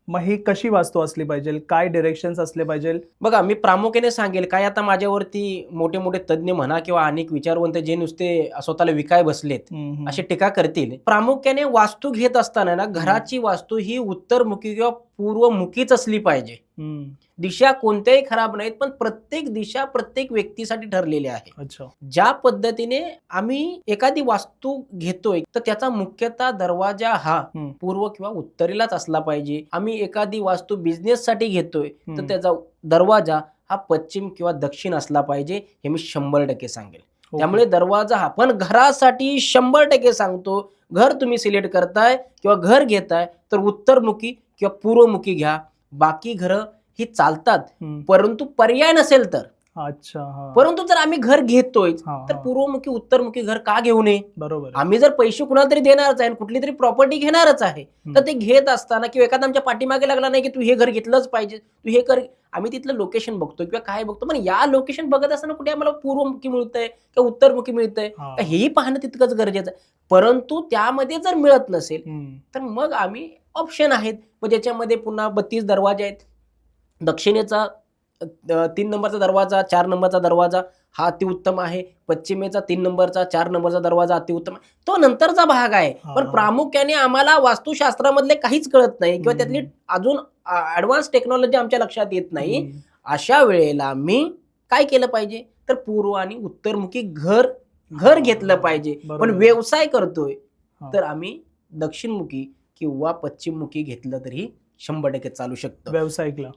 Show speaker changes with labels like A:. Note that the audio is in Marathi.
A: मग ही कशी वास्तू असली पाहिजे, काय डिरेक्शन्स असले पाहिजे?
B: बघा, मी प्रामुख्याने सांगेल काय, आता माझ्यावरती मोठे मोठे तज्ज्ञ म्हणा किंवा अनेक विचारवंत जे नुसते स्वतःला विकाय बसलेत असे टीका करतील. प्रामुख्याने वास्तू घेत असताना ना, घराची वास्तू ही उत्तरमुखी किंवा पूर्वमुखीच असली पाहिजे. दिशा कोणत्याही खराब नाहीत, पण प्रत्येक दिशा प्रत्येक व्यक्तीसाठी ठरलेली आहे.
A: अच्छा.
B: ज्या पद्धतीने आम्ही एखादी वास्तू घेतोय तर त्याचा मुख्यतः दरवाजा हा पूर्व किंवा उत्तरेलाच असला पाहिजे. आम्ही एखादी वास्तू बिझनेस साठी घेतोय तर त्याचा दरवाजा हा पश्चिम किंवा दक्षिण असला पाहिजे, हे मी 100% सांगेल. त्यामुळे दरवाजा हा, पण घरासाठी 100% सांगतो, घर तुम्ही सिलेक्ट करताय किंवा घर घेताय तर उत्तरमुखी किंवा पूर्वमुखी घ्या. बाकी घरं ही चालतात, परंतु पर्याय नसेल तर.
A: अच्छा.
B: परंतु जर आम्ही घर घेतोय तर पूर्वमुखी उत्तरमुखी घर का घेऊ नये?
A: बरोबर.
B: आम्ही जर पैसे कुणाला तरी देणारच आहे, कुठली तरी प्रॉपर्टी घेणारच आहे, तर ते घेत असताना किंवा एखादा आमच्या पाठीमागे लागला नाही की तू हे घर घेतलंच पाहिजे, तू हे कर, आम्ही तिथलं लोकेशन बघतो किंवा काय बघतो, पण या लोकेशन बघत असताना कुठे आम्हाला पूर्वमुखी मिळतंय किंवा उत्तरमुखी मिळतंय का हेही पाहणं तितकंच गरजेचं आहे. परंतु त्यामध्ये जर मिळत नसेल तर मग आम्ही ऑप्शन आहेत, मग ज्याच्यामध्ये पुन्हा 32 दरवाजे आहेत. दक्षिणेचा 3 नंबरचा दरवाजा, 4 नंबरचा दरवाजा हा अतिउत्तम आहे. पश्चिमेचा 3 नंबरचा, 4 नंबरचा दरवाजा अतिउत्तम आहे. तो नंतरचा भाग आहे. पण प्रामुख्याने आम्हाला वास्तुशास्त्रामधले काहीच कळत नाही किंवा त्यातली अजून ऍडव्हान्स टेक्नॉलॉजी आमच्या लक्षात येत नाही. अशा वेळेला मी काय केलं पाहिजे, तर पूर्व आणि उत्तरमुखी घर घेतलं पाहिजे. पण व्यवसाय करतोय तर आम्ही दक्षिणमुखी किंवा पश्चिममुखी घेतलं तरी 100% चालू शकतं
A: व्यावसायिकला.